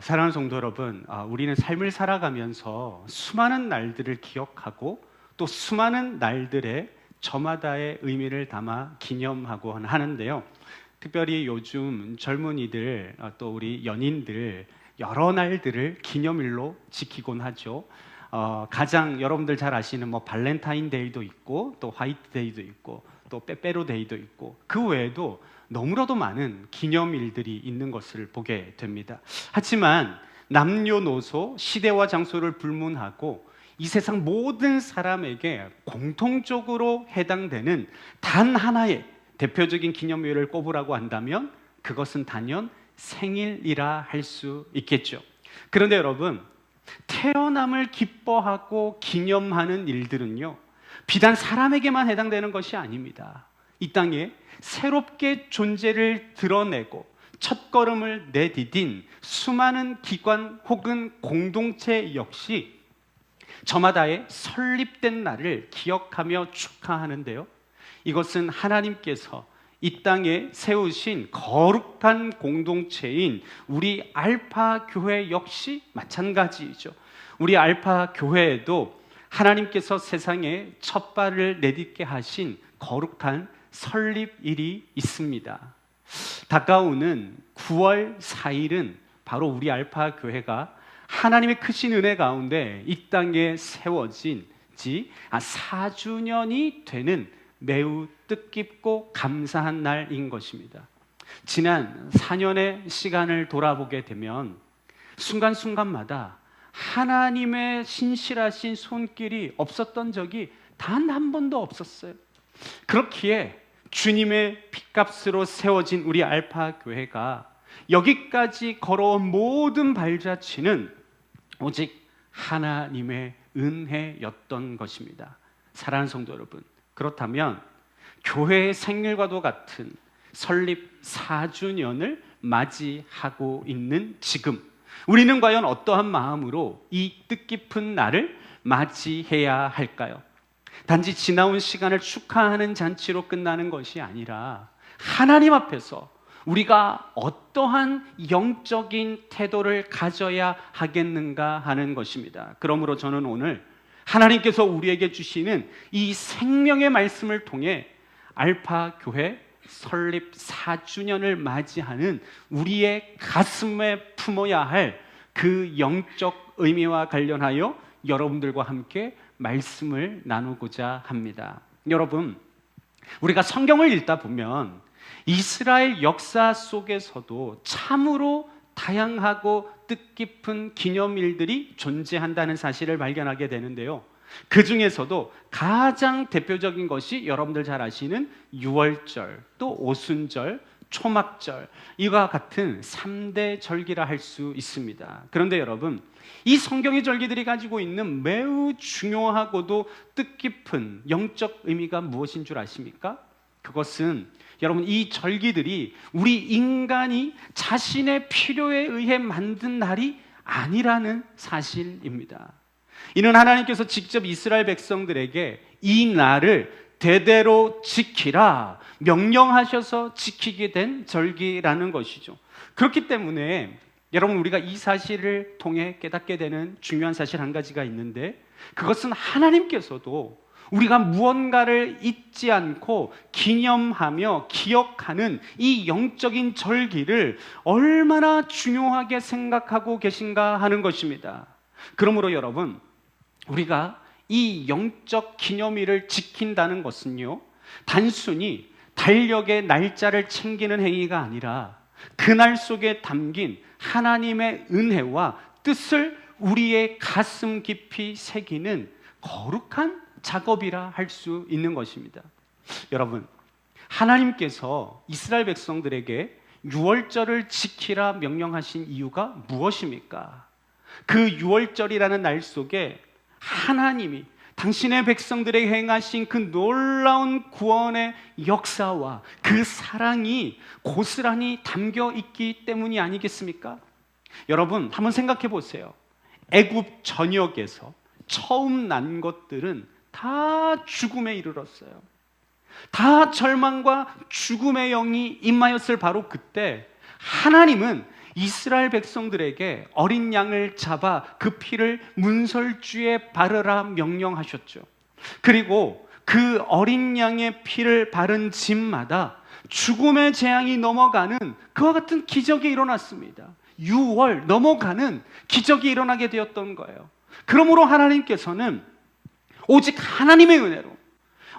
사랑하는 성도 여러분, 우리는 삶을 살아가면서 수많은 날들을 기억하고 또 수많은 날들의 저마다의 의미를 담아 기념하고 하는데요. 특별히 요즘 젊은이들, 또 우리 연인들 여러 날들을 기념일로 지키곤 하죠. 가장 여러분들 잘 아시는 발렌타인데이도 있고 또 화이트데이도 있고 또 빼빼로데이도 있고 그 외에도 너무나도 많은 기념일들이 있는 것을 보게 됩니다. 하지만 남녀노소, 시대와 장소를 불문하고 이 세상 모든 사람에게 공통적으로 해당되는 단 하나의 대표적인 기념일을 꼽으라고 한다면 그것은 단연 생일이라 할 수 있겠죠. 그런데 여러분, 태어남을 기뻐하고 기념하는 일들은요, 비단 사람에게만 해당되는 것이 아닙니다. 이 땅에 새롭게 존재를 드러내고 첫걸음을 내디딘 수많은 기관 혹은 공동체 역시 저마다의 설립된 날을 기억하며 축하하는데요. 이것은 하나님께서 이 땅에 세우신 거룩한 공동체인 우리 알파 교회 역시 마찬가지이죠. 우리 알파 교회에도 하나님께서 세상에 첫 발을 내딛게 하신 거룩한 설립일이 있습니다. 다가오는 9월 4일은 바로 우리 알파 교회가 하나님의 크신 은혜 가운데 이 땅에 세워진 지 4주년이 되는 매우 뜻깊고 감사한 날인 것입니다. 지난 4년의 시간을 돌아보게 되면 순간순간마다 하나님의 신실하신 손길이 없었던 적이 단 한 번도 없었어요. 그렇기에 주님의 핏값으로 세워진 우리 알파 교회가 여기까지 걸어온 모든 발자취는 오직 하나님의 은혜였던 것입니다. 사랑하는 성도 여러분, 그렇다면 교회의 생일과도 같은 설립 4주년을 맞이하고 있는 지금 우리는 과연 어떠한 마음으로 이 뜻깊은 날을 맞이해야 할까요? 단지 지나온 시간을 축하하는 잔치로 끝나는 것이 아니라 하나님 앞에서 우리가 어떠한 영적인 태도를 가져야 하겠는가 하는 것입니다. 그러므로 저는 오늘 하나님께서 우리에게 주시는 이 생명의 말씀을 통해 알파 교회 설립 4주년을 맞이하는 우리의 가슴에 품어야 할 그 영적 의미와 관련하여 여러분들과 함께 말씀을 나누고자 합니다. 여러분, 우리가 성경을 읽다 보면 이스라엘 역사 속에서도 참으로 다양하고 뜻깊은 기념일들이 존재한다는 사실을 발견하게 되는데요. 그 중에서도 가장 대표적인 것이 여러분들 잘 아시는 유월절, 또 오순절, 초막절, 이와 같은 3대 절기라 할 수 있습니다. 그런데 여러분, 이 성경의 절기들이 가지고 있는 매우 중요하고도 뜻깊은 영적 의미가 무엇인 줄 아십니까? 그것은 여러분, 이 절기들이 우리 인간이 자신의 필요에 의해 만든 날이 아니라는 사실입니다. 이는 하나님께서 직접 이스라엘 백성들에게 이 날을 대대로 지키라 명령하셔서 지키게 된 절기라는 것이죠. 그렇기 때문에 여러분, 우리가 이 사실을 통해 깨닫게 되는 중요한 사실 한 가지가 있는데, 그것은 하나님께서도 우리가 무언가를 잊지 않고 기념하며 기억하는 이 영적인 절기를 얼마나 중요하게 생각하고 계신가 하는 것입니다. 그러므로 여러분, 우리가 이 영적 기념일을 지킨다는 것은요, 단순히 달력의 날짜를 챙기는 행위가 아니라 그날 속에 담긴 하나님의 은혜와 뜻을 우리의 가슴 깊이 새기는 거룩한 작업이라 할 수 있는 것입니다. 여러분, 하나님께서 이스라엘 백성들에게 유월절을 지키라 명령하신 이유가 무엇입니까? 그 유월절이라는 날 속에 하나님이 당신의 백성들에게 행하신 그 놀라운 구원의 역사와 그 사랑이 고스란히 담겨 있기 때문이 아니겠습니까? 여러분, 한번 생각해 보세요. 애굽 전역에서 처음 난 것들은 다 죽음에 이르렀어요. 다 절망과 죽음의 영이 임하였을 바로 그때 하나님은 이스라엘 백성들에게 어린 양을 잡아 그 피를 문설주에 바르라 명령하셨죠. 그리고 그 어린 양의 피를 바른 집마다 죽음의 재앙이 넘어가는 그와 같은 기적이 일어났습니다. 6월 넘어가는 기적이 일어나게 되었던 거예요. 그러므로 하나님께서는 오직 하나님의 은혜로,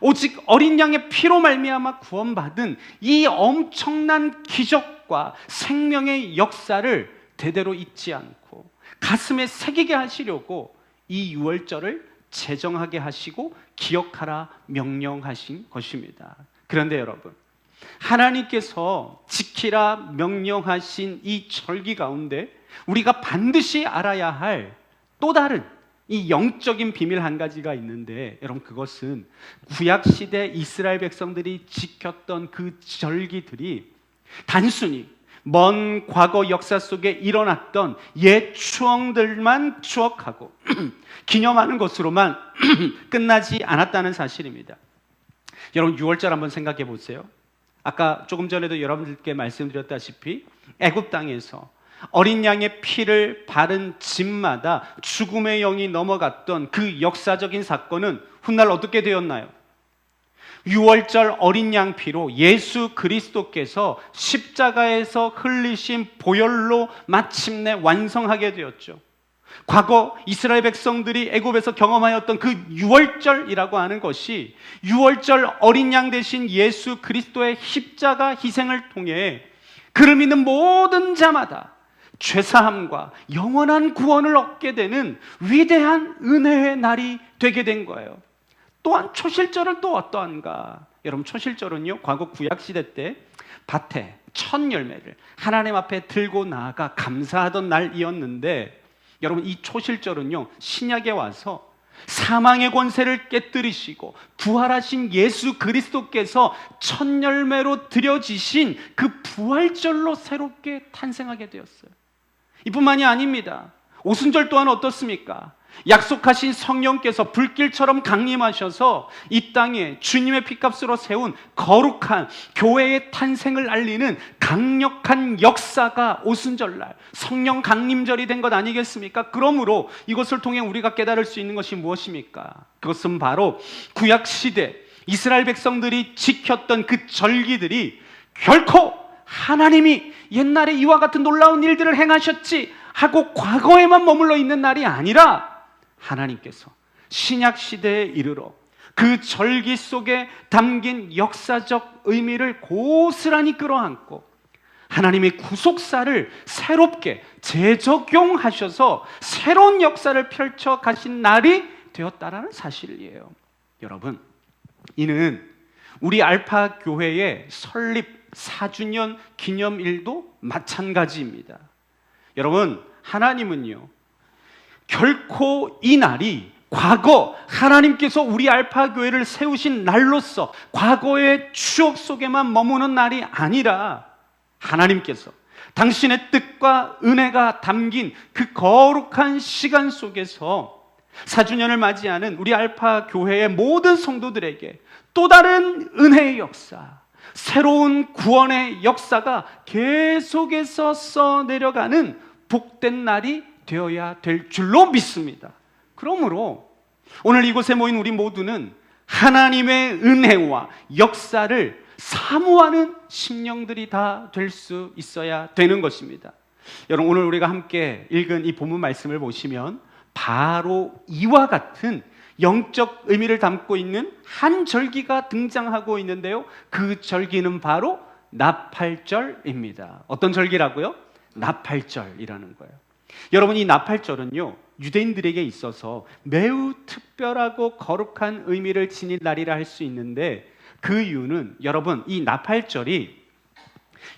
오직 어린 양의 피로 말미암아 구원받은 이 엄청난 기적과 생명의 역사를 대대로 잊지 않고 가슴에 새기게 하시려고 이 6월절을 제정하게 하시고 기억하라 명령하신 것입니다. 그런데 여러분, 하나님께서 지키라 명령하신 이 절기 가운데 우리가 반드시 알아야 할 또 다른 이 영적인 비밀 한 가지가 있는데, 여러분, 그것은 구약시대 이스라엘 백성들이 지켰던 그 절기들이 단순히 먼 과거 역사 속에 일어났던 옛 추억들만 추억하고 기념하는 것으로만 끝나지 않았다는 사실입니다. 여러분, 6월절 한번 생각해 보세요. 아까 조금 전에도 여러분들께 말씀드렸다시피 애굽 땅에서 어린 양의 피를 바른 집마다 죽음의 영이 넘어갔던 그 역사적인 사건은 훗날 어떻게 되었나요? 6월절 어린 양 피로 예수 그리스도께서 십자가에서 흘리신 보혈로 마침내 완성하게 되었죠. 과거 이스라엘 백성들이 애굽에서 경험하였던 그 6월절이라고 하는 것이 6월절 어린 양 대신 예수 그리스도의 십자가 희생을 통해 그를 믿는 모든 자마다 죄사함과 영원한 구원을 얻게 되는 위대한 은혜의 날이 되게 된 거예요. 또한 초실절은 또 어떠한가? 여러분, 초실절은요, 과거 구약시대 때 밭에 첫 열매를 하나님 앞에 들고 나아가 감사하던 날이었는데, 여러분, 이 초실절은요, 신약에 와서 사망의 권세를 깨뜨리시고 부활하신 예수 그리스도께서 첫 열매로 드려지신 그 부활절로 새롭게 탄생하게 되었어요. 이뿐만이 아닙니다. 오순절 또한 어떻습니까? 약속하신 성령께서 불길처럼 강림하셔서 이 땅에 주님의 피값으로 세운 거룩한 교회의 탄생을 알리는 강력한 역사가 오순절날 성령 강림절이 된 것 아니겠습니까? 그러므로 이것을 통해 우리가 깨달을 수 있는 것이 무엇입니까? 그것은 바로 구약시대 이스라엘 백성들이 지켰던 그 절기들이 결코 하나님이 옛날에 이와 같은 놀라운 일들을 행하셨지 하고 과거에만 머물러 있는 날이 아니라 하나님께서 신약시대에 이르러 그 절기 속에 담긴 역사적 의미를 고스란히 끌어안고 하나님의 구속사를 새롭게 재적용하셔서 새로운 역사를 펼쳐 가신 날이 되었다라는 사실이에요. 여러분, 이는 우리 알파 교회의 설립 4주년 기념일도 마찬가지입니다. 여러분, 하나님은요, 결코 이 날이 과거 하나님께서 우리 알파 교회를 세우신 날로서 과거의 추억 속에만 머무는 날이 아니라 하나님께서 당신의 뜻과 은혜가 담긴 그 거룩한 시간 속에서 4주년을 맞이하는 우리 알파 교회의 모든 성도들에게 또 다른 은혜의 역사, 새로운 구원의 역사가 계속해서 써내려가는 복된 날이 되어야 될 줄로 믿습니다. 그러므로 오늘 이곳에 모인 우리 모두는 하나님의 은혜와 역사를 사모하는 심령들이 다 될 수 있어야 되는 것입니다. 여러분, 오늘 우리가 함께 읽은 이 본문 말씀을 보시면 바로 이와 같은 영적 의미를 담고 있는 한 절기가 등장하고 있는데요, 그 절기는 바로 나팔절입니다. 어떤 절기라고요? 나팔절이라는 거예요. 여러분, 이 나팔절은요, 유대인들에게 있어서 매우 특별하고 거룩한 의미를 지닌 날이라 할 수 있는데, 그 이유는 여러분, 이 나팔절이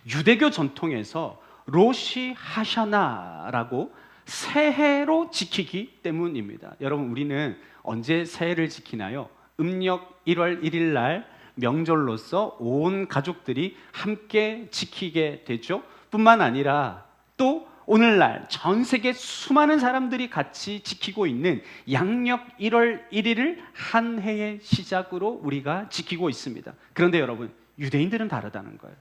유대교 전통에서 로시 하샤나라고 새해로 지키기 때문입니다. 여러분, 우리는 언제 새해를 지키나요? 음력 1월 1일 날 명절로서 온 가족들이 함께 지키게 되죠. 뿐만 아니라 또 오늘날 전 세계 수많은 사람들이 같이 지키고 있는 양력 1월 1일을 한 해의 시작으로 우리가 지키고 있습니다. 그런데 여러분, 유대인들은 다르다는 거예요.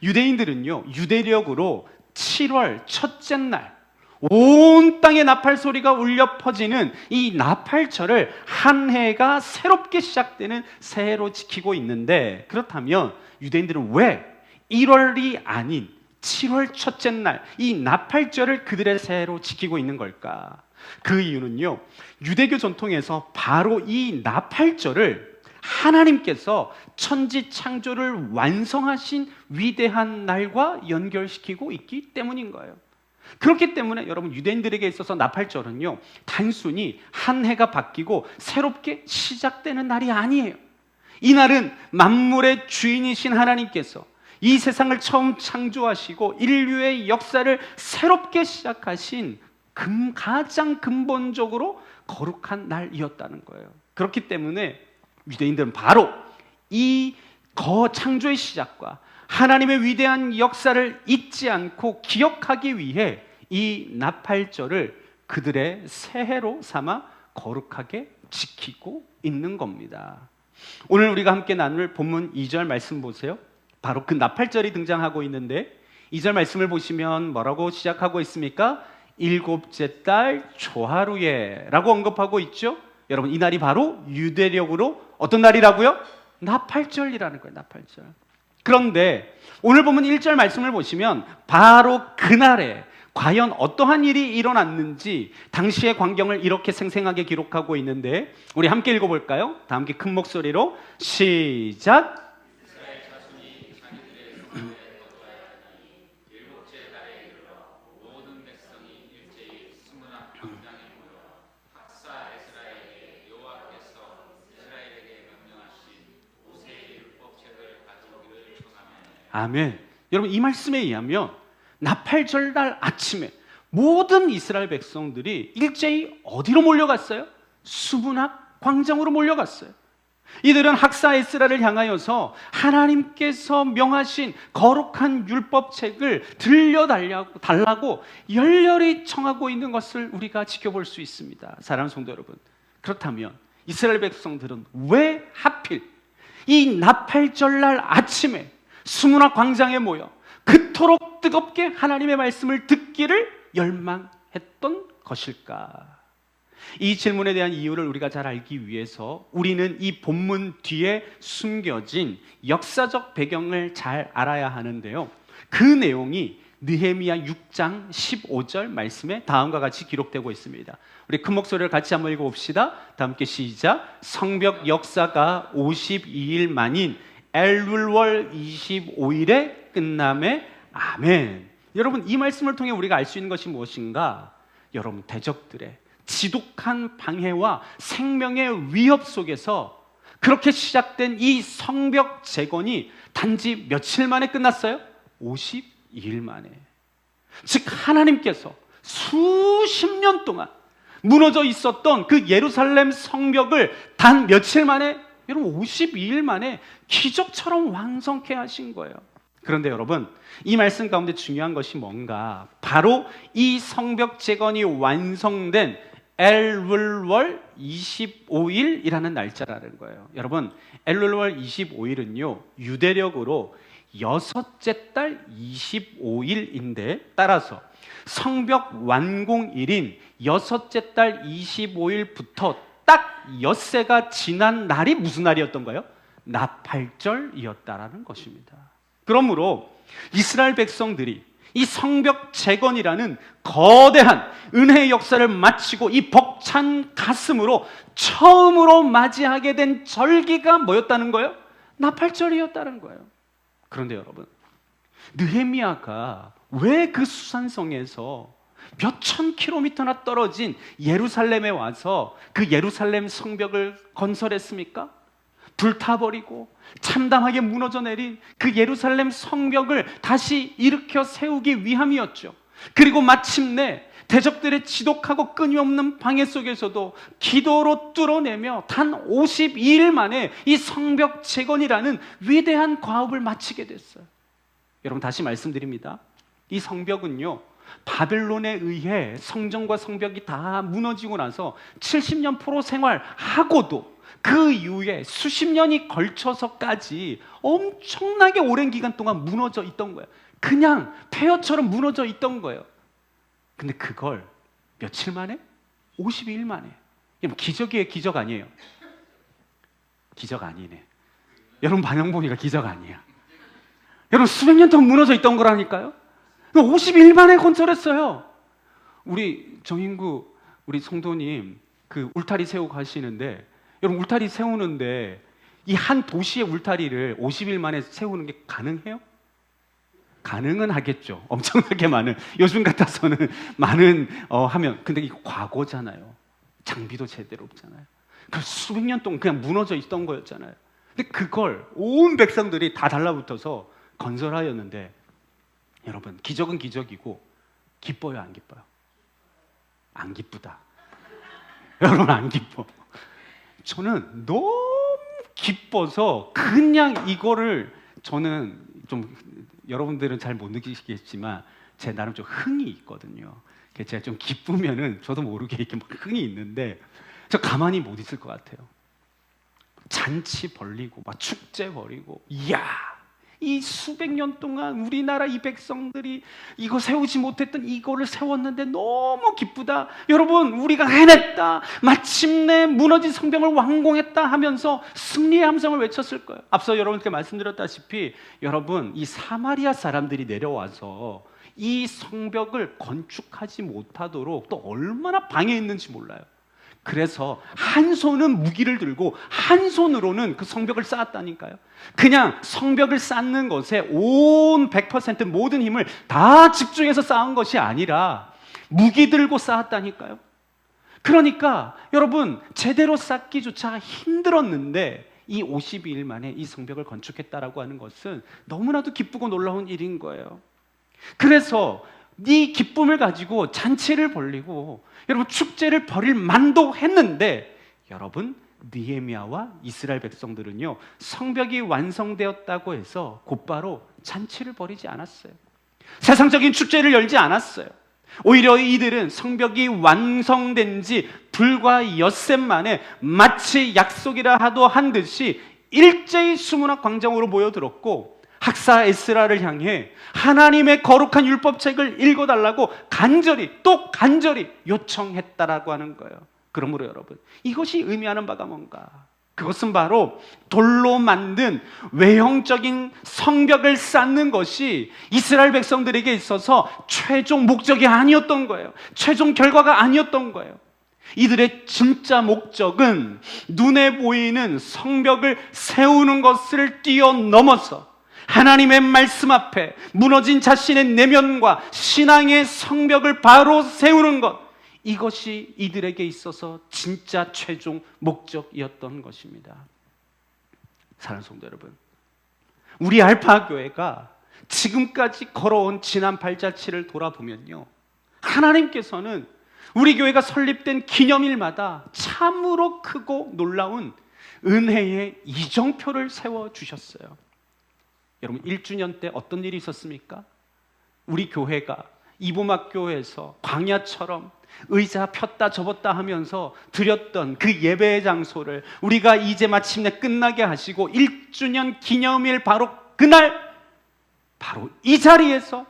유대인들은요, 유대력으로 7월 첫째 날 온 땅에 나팔 소리가 울려 퍼지는 이 나팔절을 한 해가 새롭게 시작되는 새해로 지키고 있는데, 그렇다면 유대인들은 왜 1월이 아닌 7월 첫째 날 이 나팔절을 그들의 새해로 지키고 있는 걸까? 그 이유는요, 유대교 전통에서 바로 이 나팔절을 하나님께서 천지 창조를 완성하신 위대한 날과 연결시키고 있기 때문인 거예요. 그렇기 때문에 여러분, 유대인들에게 있어서 나팔절은요, 단순히 한 해가 바뀌고 새롭게 시작되는 날이 아니에요. 이 날은 만물의 주인이신 하나님께서 이 세상을 처음 창조하시고 인류의 역사를 새롭게 시작하신 가장 근본적으로 거룩한 날이었다는 거예요. 그렇기 때문에 유대인들은 바로 이 창조의 시작과 하나님의 위대한 역사를 잊지 않고 기억하기 위해 이 나팔절을 그들의 새해로 삼아 거룩하게 지키고 있는 겁니다. 오늘 우리가 함께 나눌 본문 2절 말씀 보세요. 바로 그 나팔절이 등장하고 있는데, 2절 말씀을 보시면 뭐라고 시작하고 있습니까? 일곱째 달 초하루에 라고 언급하고 있죠. 여러분, 이 날이 바로 유대력으로 어떤 날이라고요? 나팔절이라는 거예요. 나팔절. 그런데 오늘 보면 1절 말씀을 보시면 바로 그날에 과연 어떠한 일이 일어났는지 당시의 광경을 이렇게 생생하게 기록하고 있는데, 우리 함께 읽어볼까요? 다 함께 큰 목소리로 시작! 아멘. 여러분, 이 말씀에 의하면 나팔절 날 아침에 모든 이스라엘 백성들이 일제히 어디로 몰려갔어요? 수분학 광장으로 몰려갔어요. 이들은 학사 에스라를 향하여서 하나님께서 명하신 거룩한 율법책을 들려달라고 열렬히 청하고 있는 것을 우리가 지켜볼 수 있습니다. 사랑하는 성도 여러분, 그렇다면 이스라엘 백성들은 왜 하필 이 나팔절날 아침에 수문학 광장에 모여 그토록 뜨겁게 하나님의 말씀을 듣기를 열망했던 것일까? 이 질문에 대한 이유를 우리가 잘 알기 위해서 우리는 이 본문 뒤에 숨겨진 역사적 배경을 잘 알아야 하는데요, 그 내용이 느헤미야 6장 15절 말씀에 다음과 같이 기록되고 있습니다. 우리 큰 목소리를 같이 한번 읽어봅시다. 다 함께 시작. 성벽 역사가 52일 만인 엘룰월 25일에 끝남에 아멘. 여러분, 이 말씀을 통해 우리가 알 수 있는 것이 무엇인가? 여러분, 대적들의 지독한 방해와 생명의 위협 속에서 그렇게 시작된 이 성벽 재건이 단지 며칠 만에 끝났어요? 52일 만에. 즉 하나님께서 수십 년 동안 무너져 있었던 그 예루살렘 성벽을 단 며칠 만에, 여러분 52일 만에 기적처럼 완성케 하신 거예요. 그런데 여러분, 이 말씀 가운데 중요한 것이 뭔가? 바로 이 성벽 재건이 완성된 엘룰월 25일이라는 날짜라는 거예요. 여러분, 엘룰월 25일은요 유대력으로 여섯째 달 25일인데, 따라서 성벽 완공일인 여섯째 달 25일부터 딱 엿새가 지난 날이 무슨 날이었던가요? 나팔절이었다라는 것입니다. 그러므로 이스라엘 백성들이 이 성벽 재건이라는 거대한 은혜의 역사를 마치고 이 벅찬 가슴으로 처음으로 맞이하게 된 절기가 뭐였다는 거예요? 나팔절이었다는 거예요. 그런데 여러분, 느헤미야가 왜 그 수산성에서 몇천 킬로미터나 떨어진 예루살렘에 와서 그 예루살렘 성벽을 건설했습니까? 불타버리고 참담하게 무너져 내린 그 예루살렘 성벽을 다시 일으켜 세우기 위함이었죠. 그리고 마침내 대적들의 지독하고 끊임없는 방해 속에서도 기도로 뚫어내며 단 52일 만에 이 성벽 재건이라는 위대한 과업을 마치게 됐어요. 여러분, 다시 말씀드립니다. 이 성벽은요, 바벨론에 의해 성전과 성벽이 다 무너지고 나서 70년 포로 생활하고도 그 이후에 수십 년이 걸쳐서까지 엄청나게 오랜 기간 동안 무너져 있던 거예요. 그냥 폐허처럼 무너져 있던 거예요. 근데 그걸 며칠 만에? 52일 만에. 기적이에요, 기적 아니에요? 기적 아니네. 여러분 반응 보니까 기적 아니야. 여러분 수백 년 동안 무너져 있던 거라니까요. 52일 만에 건설했어요. 우리 정인구 우리 성도님 그 울타리 세우고 가시는데, 여러분 울타리 세우는데 이 한 도시의 울타리를 50일 만에 세우는 게 가능해요? 가능은 하겠죠. 엄청나게 많은, 요즘 같아서는 많은 하면. 근데 이거 과거잖아요. 장비도 제대로 없잖아요. 그 수백 년 동안 그냥 무너져 있던 거였잖아요. 근데 그걸 온 백성들이 다 달라붙어서 건설하였는데, 여러분 기적은 기적이고 기뻐요, 안 기뻐요? 안 기쁘다. 여러분 안 기뻐. 저는 너무 기뻐서 그냥 이거를, 저는 좀 여러분들은 잘 못 느끼시겠지만 제 나름 좀 흥이 있거든요. 제가 좀 기쁘면은 저도 모르게 이렇게 막 흥이 있는데, 저 가만히 못 있을 것 같아요. 잔치 벌리고 막 축제 벌이고, 이야, 이 수백 년 동안 우리나라 이 백성들이 이거 세우지 못했던 이거를 세웠는데 너무 기쁘다. 여러분 우리가 해냈다. 마침내 무너진 성벽을 완공했다 하면서 승리의 함성을 외쳤을 거예요. 앞서 여러분께 말씀드렸다시피 여러분 이 사마리아 사람들이 내려와서 이 성벽을 건축하지 못하도록 또 얼마나 방해했는지 몰라요. 그래서 한 손은 무기를 들고 한 손으로는 그 성벽을 쌓았다니까요. 그냥 성벽을 쌓는 것에 온 100% 모든 힘을 다 집중해서 쌓은 것이 아니라 무기 들고 쌓았다니까요. 그러니까 여러분 제대로 쌓기조차 힘들었는데 이 52일 만에 이 성벽을 건축했다라고 하는 것은 너무나도 기쁘고 놀라운 일인 거예요. 그래서 이 기쁨을 가지고 잔치를 벌리고 여러분 축제를 벌일 만도 했는데, 여러분 느헤미야와 이스라엘 백성들은요 성벽이 완성되었다고 해서 곧바로 잔치를 벌이지 않았어요. 세상적인 축제를 열지 않았어요. 오히려 이들은 성벽이 완성된 지 불과 엿새 만에 마치 약속이라 하도 한 듯이 일제히 수문학 광장으로 모여들었고, 학사 에스라를 향해 하나님의 거룩한 율법책을 읽어달라고 간절히 또 간절히 요청했다라고 하는 거예요. 그러므로 여러분 이것이 의미하는 바가 뭔가? 그것은 바로 돌로 만든 외형적인 성벽을 쌓는 것이 이스라엘 백성들에게 있어서 최종 목적이 아니었던 거예요. 최종 결과가 아니었던 거예요. 이들의 진짜 목적은 눈에 보이는 성벽을 세우는 것을 뛰어넘어서 하나님의 말씀 앞에 무너진 자신의 내면과 신앙의 성벽을 바로 세우는 것, 이것이 이들에게 있어서 진짜 최종 목적이었던 것입니다. 사랑하는 성도 여러분, 우리 알파교회가 지금까지 걸어온 지난 발자취를 돌아보면요, 하나님께서는 우리 교회가 설립된 기념일마다 참으로 크고 놀라운 은혜의 이정표를 세워주셨어요. 여러분 1주년 때 어떤 일이 있었습니까? 우리 교회가 이보막교회에서 광야처럼 의자 폈다 접었다 하면서 드렸던 그 예배의 장소를 우리가 이제 마침내 끝나게 하시고 1주년 기념일 바로 그날 바로 이 자리에서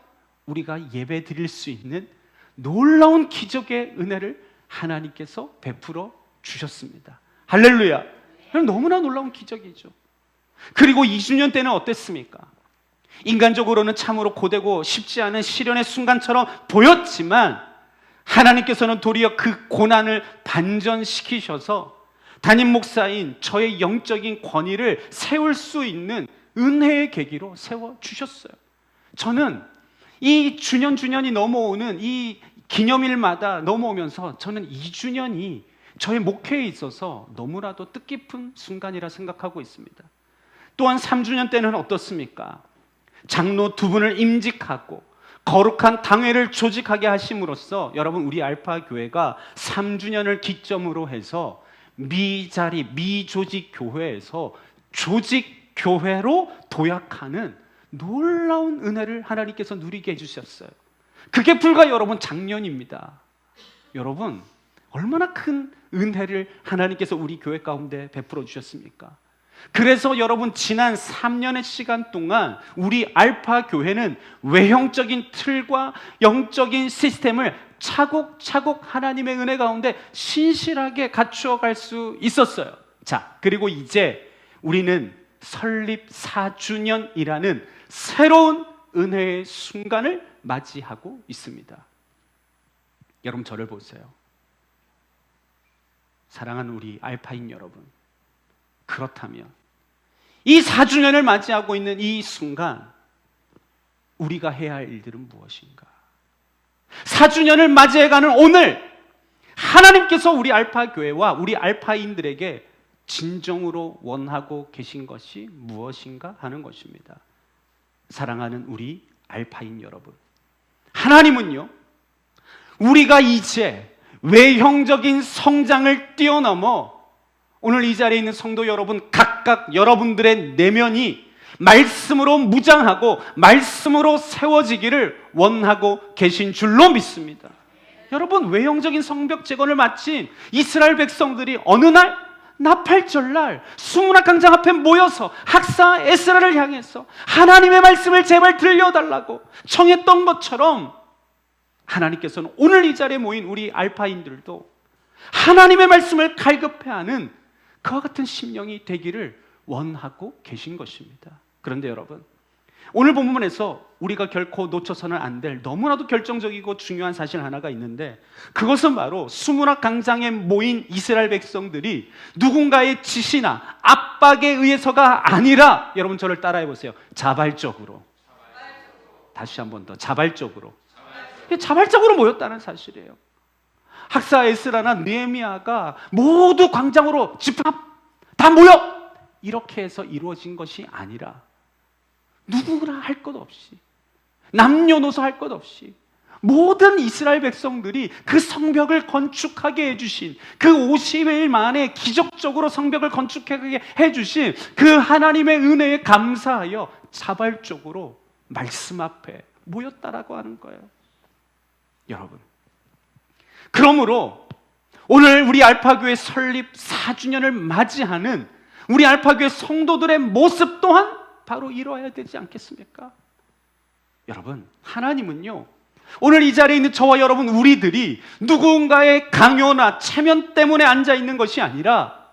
우리가 예배 드릴 수 있는 놀라운 기적의 은혜를 하나님께서 베풀어 주셨습니다. 할렐루야. 너무나 놀라운 기적이죠. 그리고 2주년 때는 어땠습니까? 인간적으로는 참으로 고되고 쉽지 않은 시련의 순간처럼 보였지만 하나님께서는 도리어 그 고난을 반전시키셔서 담임 목사인 저의 영적인 권위를 세울 수 있는 은혜의 계기로 세워주셨어요. 저는 이 주년이 넘어오는 이 기념일마다 넘어오면서 저는 2주년이 저의 목회에 있어서 너무나도 뜻깊은 순간이라 생각하고 있습니다. 또한 3주년 때는 어떻습니까? 장로 2분을 임직하고 거룩한 당회를 조직하게 하심으로써 여러분 우리 알파 교회가 3주년을 기점으로 해서 미자리 미조직 교회에서 조직 교회로 도약하는 놀라운 은혜를 하나님께서 누리게 해주셨어요. 그게 불과 여러분 작년입니다. 여러분 얼마나 큰 은혜를 하나님께서 우리 교회 가운데 베풀어 주셨습니까? 그래서 여러분, 지난 3년의 시간 동안 우리 알파 교회는 외형적인 틀과 영적인 시스템을 차곡차곡 하나님의 은혜 가운데 신실하게 갖추어 갈 수 있었어요. 자, 그리고 이제 우리는 설립 4주년이라는 새로운 은혜의 순간을 맞이하고 있습니다. 여러분, 저를 보세요. 사랑하는 우리 알파인 여러분, 그렇다면 이 4주년을 맞이하고 있는 이 순간 우리가 해야 할 일들은 무엇인가? 4주년을 맞이해가는 오늘 하나님께서 우리 알파 교회와 우리 알파인들에게 진정으로 원하고 계신 것이 무엇인가 하는 것입니다. 사랑하는 우리 알파인 여러분, 하나님은요, 우리가 이제 외형적인 성장을 뛰어넘어 오늘 이 자리에 있는 성도 여러분, 각각 여러분들의 내면이 말씀으로 무장하고 말씀으로 세워지기를 원하고 계신 줄로 믿습니다. 여러분, 외형적인 성벽 재건을 마친 이스라엘 백성들이 어느 날 나팔절날 수문학 광장 앞에 모여서 학사 에스라를 향해서 하나님의 말씀을 제발 들려달라고 청했던 것처럼, 하나님께서는 오늘 이 자리에 모인 우리 알파인들도 하나님의 말씀을 갈급해하는 그와 같은 심령이 되기를 원하고 계신 것입니다. 그런데 여러분, 오늘 본문에서 우리가 결코 놓쳐서는 안 될 너무나도 결정적이고 중요한 사실 하나가 있는데, 그것은 바로 수문학 광장에 모인 이스라엘 백성들이 누군가의 지시나 압박에 의해서가 아니라, 여러분 저를 따라해 보세요. 자발적으로. 다시 한 번 더. 자발적으로 모였다는 사실이에요. 학사 에스라나 느헤미야가 모두 광장으로 집합 다 모여! 이렇게 해서 이루어진 것이 아니라, 누구나 할 것 없이, 남녀노소 할 것 없이 모든 이스라엘 백성들이 그 성벽을 건축하게 해주신, 그 50일 만에 기적적으로 성벽을 건축하게 해주신 그 하나님의 은혜에 감사하여 자발적으로 말씀 앞에 모였다라고 하는 거예요. 여러분, 그러므로 오늘 우리 알파교회 설립 4주년을 맞이하는 우리 알파교회 성도들의 모습 또한 바로 이루어야 되지 않겠습니까? 여러분, 하나님은요, 오늘 이 자리에 있는 저와 여러분 우리들이 누군가의 강요나 체면 때문에 앉아있는 것이 아니라,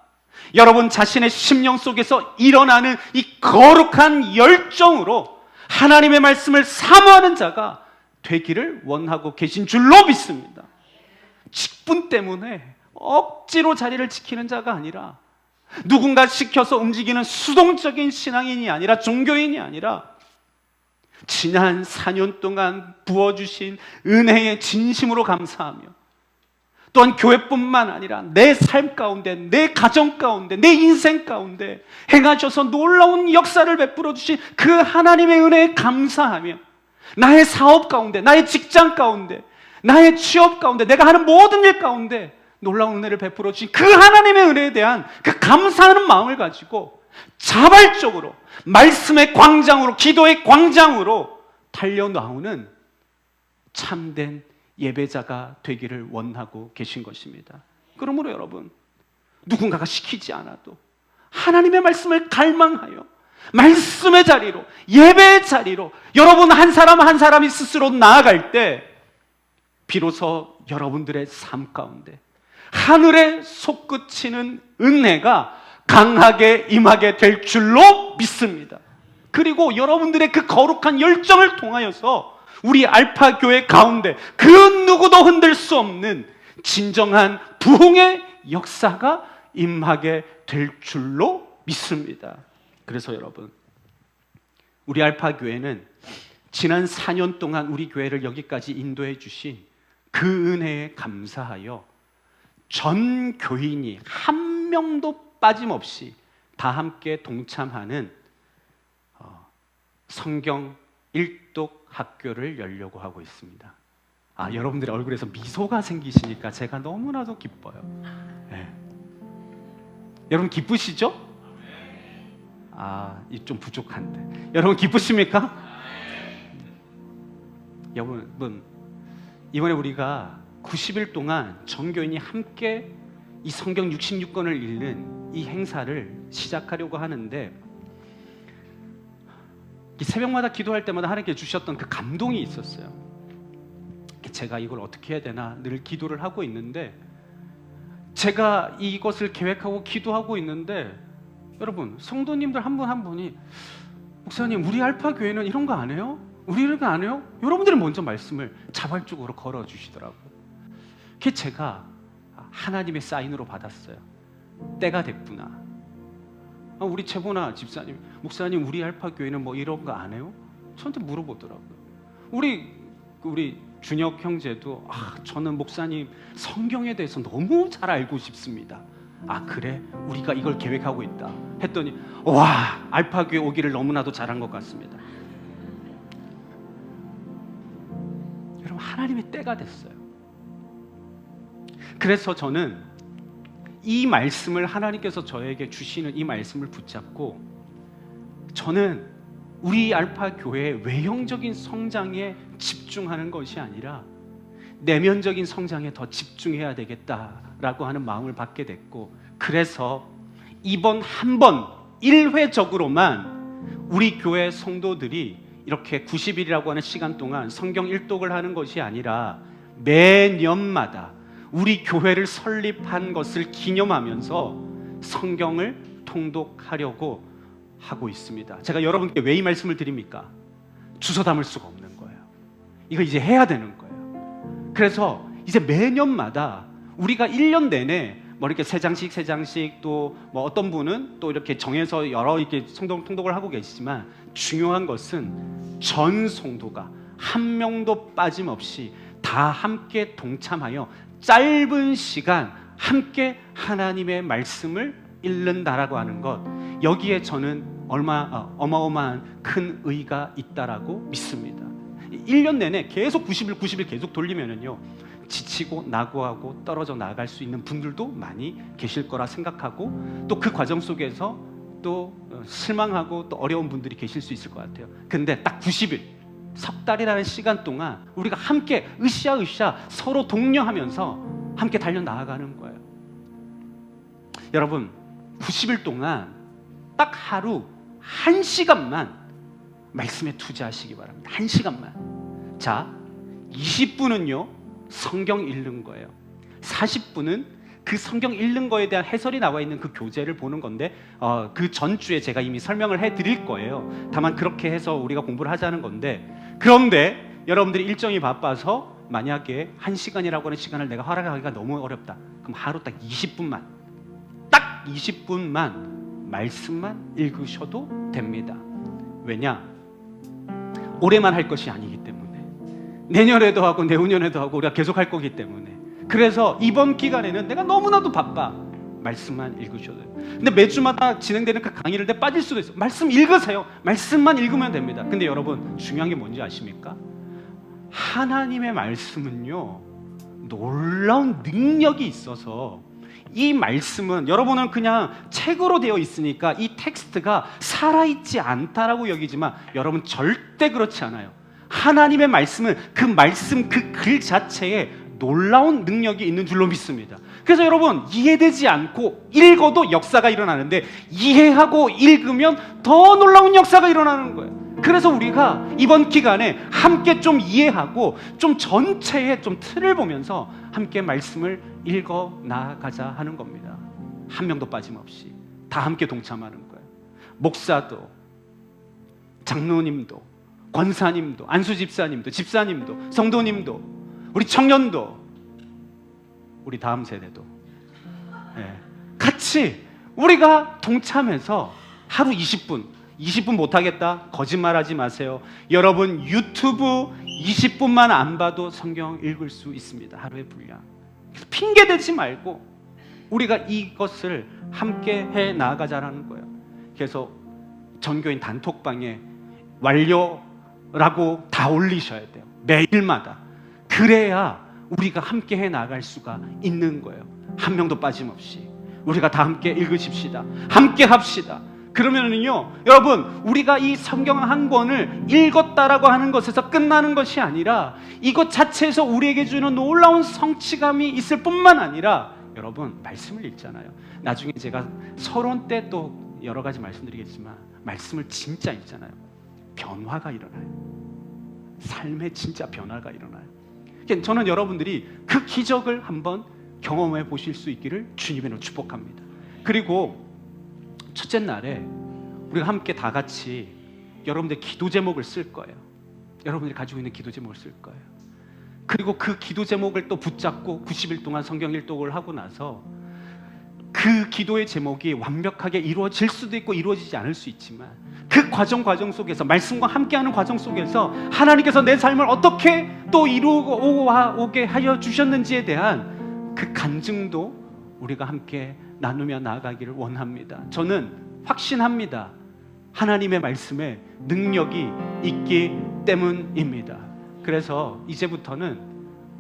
여러분 자신의 심령 속에서 일어나는 이 거룩한 열정으로 하나님의 말씀을 사모하는 자가 되기를 원하고 계신 줄로 믿습니다. 직분 때문에 억지로 자리를 지키는 자가 아니라, 누군가 시켜서 움직이는 수동적인 신앙인이 아니라, 종교인이 아니라, 지난 4년 동안 부어주신 은혜에 진심으로 감사하며, 또한 교회뿐만 아니라 내 삶 가운데, 내 가정 가운데, 내 인생 가운데 행하셔서 놀라운 역사를 베풀어 주신 그 하나님의 은혜에 감사하며, 나의 사업 가운데, 나의 직장 가운데, 나의 취업 가운데, 내가 하는 모든 일 가운데 놀라운 은혜를 베풀어 주신 그 하나님의 은혜에 대한 그 감사하는 마음을 가지고 자발적으로 말씀의 광장으로, 기도의 광장으로 달려나오는 참된 예배자가 되기를 원하고 계신 것입니다. 그러므로 여러분, 누군가가 시키지 않아도 하나님의 말씀을 갈망하여 말씀의 자리로, 예배의 자리로 여러분 한 사람 한 사람이 스스로 나아갈 때, 비로소 여러분들의 삶 가운데 하늘에 솟구치는 은혜가 강하게 임하게 될 줄로 믿습니다. 그리고 여러분들의 그 거룩한 열정을 통하여서 우리 알파 교회 가운데 그 누구도 흔들 수 없는 진정한 부흥의 역사가 임하게 될 줄로 믿습니다. 그래서 여러분, 우리 알파 교회는 지난 4년 동안 우리 교회를 여기까지 인도해 주신 그 은혜에 감사하여 전 교인이 한 명도 빠짐없이 다 함께 동참하는 성경 일독 학교를 열려고 하고 있습니다. 여러분들의 얼굴에서 미소가 생기시니까 제가 너무나도 기뻐요. 네. 여러분 기쁘시죠? 좀 부족한데. 여러분 기쁘십니까? 여러분, 이번에 우리가 90일 동안 전교인이 함께 이 성경 66권을 읽는 이 행사를 시작하려고 하는데, 이 새벽마다 기도할 때마다 하나님께 주셨던 그 감동이 있었어요. 제가 이걸 어떻게 해야 되나 늘 기도를 하고 있는데, 제가 이것을 계획하고 기도하고 있는데, 여러분 성도님들 한 분 한 분이 목사님 우리 알파 교회는 이런 거 안 해요? 우리 이런 거 안 해요? 여러분들이 먼저 말씀을 자발적으로 걸어주시더라고요. 그게 제가 하나님의 사인으로 받았어요. 때가 됐구나. 우리 최보나 집사님, 목사님 우리 알파 교회는 뭐 이런 거 안 해요? 저한테 물어보더라고요. 우리 준혁 형제도 저는 목사님 성경에 대해서 너무 잘 알고 싶습니다. 그래? 우리가 이걸 계획하고 있다 했더니 와, 알파 교회 오기를 너무나도 잘한 것 같습니다. 여러분, 하나님의 때가 됐어요. 그래서 저는 이 말씀을, 하나님께서 저에게 주시는 이 말씀을 붙잡고, 저는 우리 알파 교회의 외형적인 성장에 집중하는 것이 아니라 내면적인 성장에 더 집중해야 되겠다라고 하는 마음을 받게 됐고, 그래서 이번 한 번 1회적으로만 우리 교회 성도들이 이렇게 90일이라고 하는 시간 동안 성경 일독을 하는 것이 아니라 매년마다 우리 교회를 설립한 것을 기념하면서 성경을 통독하려고 하고 있습니다. 제가 여러분께 왜 이 말씀을 드립니까? 주워 담을 수가 없는 거예요. 이거 이제 해야 되는 거예요. 그래서 이제 매년마다 우리가 1년 내내 뭐 이렇게 세 장씩 또 뭐 어떤 분은 또 이렇게 정해서 여러 이렇게 성경 통독을 하고 계시지만, 중요한 것은 전 성도가 한 명도 빠짐없이 다 함께 동참하여 짧은 시간 함께 하나님의 말씀을 읽는다라고 하는 것, 여기에 저는 어마어마한 큰 의의가 있다라고 믿습니다. 1년 내내 계속 90일 계속 돌리면은요, 지치고 낙오하고 떨어져 나갈 수 있는 분들도 많이 계실 거라 생각하고, 또 그 과정 속에서 또 실망하고 또 어려운 분들이 계실 수 있을 것 같아요. 근데 딱 90일, 석 달이라는 시간 동안 우리가 함께 으쌰으쌰 서로 독려하면서 함께 달려 나아가는 거예요. 여러분, 90일 동안 딱 하루 1시간만 말씀에 투자하시기 바랍니다. 1시간만. 자, 20분은요 성경 읽는 거예요. 40분은 그 성경 읽는 거에 대한 해설이 나와 있는 그 교재를 보는 건데, 그 전주에 제가 이미 설명을 해드릴 거예요. 다만 그렇게 해서 우리가 공부를 하자는 건데, 그런데 여러분들이 일정이 바빠서 만약에 1시간이라고 하는 시간을 내가 허락하기가 너무 어렵다, 그럼 하루 딱 20분만, 딱 20분만 말씀만 읽으셔도 됩니다. 왜냐? 올해만 할 것이 아니기 때문에, 내년에도 하고 내후년에도 하고 우리가 계속 할 거기 때문에. 그래서 이번 기간에는 내가 너무나도 바빠, 말씀만 읽으셔도 돼요. 근데 매주마다 진행되는 그 강의를 내 빠질 수도 있어요. 말씀 읽으세요. 말씀만 읽으면 됩니다. 근데 여러분, 중요한 게 뭔지 아십니까? 하나님의 말씀은요 놀라운 능력이 있어서, 이 말씀은 여러분은 그냥 책으로 되어 있으니까 이 텍스트가 살아있지 않다라고 여기지만, 여러분 절대 그렇지 않아요. 하나님의 말씀은 그 말씀, 그 글 자체에 놀라운 능력이 있는 줄로 믿습니다. 그래서 여러분, 이해되지 않고 읽어도 역사가 일어나는데, 이해하고 읽으면 더 놀라운 역사가 일어나는 거예요. 그래서 우리가 이번 기간에 함께 좀 이해하고 좀 전체의 좀 틀을 보면서 함께 말씀을 읽어 나가자 하는 겁니다. 한 명도 빠짐없이 다 함께 동참하는 거예요. 목사도, 장로님도, 권사님도, 안수집사님도, 집사님도, 성도님도, 우리 청년도, 우리 다음 세대도 같이 우리가 동참해서 하루 20분 못하겠다, 거짓말하지 마세요. 여러분, 유튜브 20분만 안 봐도 성경 읽을 수 있습니다. 하루의 분량. 핑계 대지 말고 우리가 이것을 함께 해 나가자라는 거예요. 그래서 전교인 단톡방에 완료라고 다 올리셔야 돼요. 매일마다. 그래야 우리가 함께 해 나갈 수가 있는 거예요. 한 명도 빠짐없이 우리가 다 함께 읽으십시다. 함께 합시다. 그러면은요, 여러분, 우리가 이 성경 한 권을 읽었다라고 하는 것에서 끝나는 것이 아니라, 이것 자체에서 우리에게 주는 놀라운 성취감이 있을 뿐만 아니라, 여러분 말씀을 읽잖아요. 나중에 제가 서론 때 또 여러 가지 말씀드리겠지만 말씀을 진짜 읽잖아요. 변화가 일어나요. 삶에 진짜 변화가 일어나요. 그러니까 저는 여러분들이 그 기적을 한번 경험해 보실 수 있기를 주님으로 축복합니다. 그리고 첫째 날에 우리가 함께 다 같이 여러분들 기도 제목을 쓸 거예요. 여러분들이 가지고 있는 기도 제목을 쓸 거예요. 그리고 그 기도 제목을 또 붙잡고 90일 동안 성경 일독을 하고 나서 그 기도의 제목이 완벽하게 이루어질 수도 있고 이루어지지 않을 수 있지만 그 과정 속에서 말씀과 함께하는 과정 속에서 하나님께서 내 삶을 어떻게 또 이루어오게 하여 주셨는지에 대한 그 간증도 우리가 함께 나누며 나아가기를 원합니다. 저는 확신합니다. 하나님의 말씀에 능력이 있기 때문입니다. 그래서 이제부터는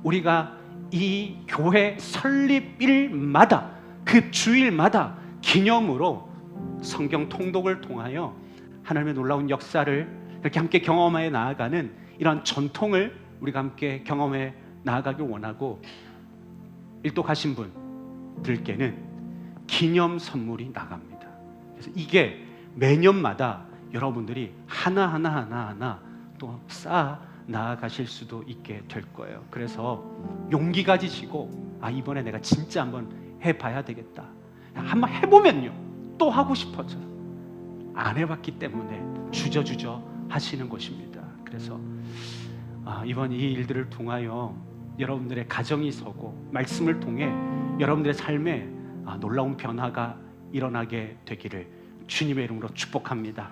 우리가 이 교회 설립일마다 그 주일마다 기념으로 성경 통독을 통하여 하나님의 놀라운 역사를 이렇게 함께 경험해 나아가는 이런 전통을 우리가 함께 경험해 나아가길 원하고, 일독하신 분들께는 기념 선물이 나갑니다. 그래서 이게 매년마다 여러분들이 하나 또 쌓아 나아가실 수도 있게 될 거예요. 그래서 용기 가지시고 이번에 내가 진짜 한번 해봐야 되겠다. 한번 해보면요 또 하고 싶어져요. 안 해봤기 때문에 주저주저 하시는 것입니다. 그래서 이번 이 일들을 통하여 여러분들의 가정이 서고 말씀을 통해 여러분들의 삶에 놀라운 변화가 일어나게 되기를 주님의 이름으로 축복합니다.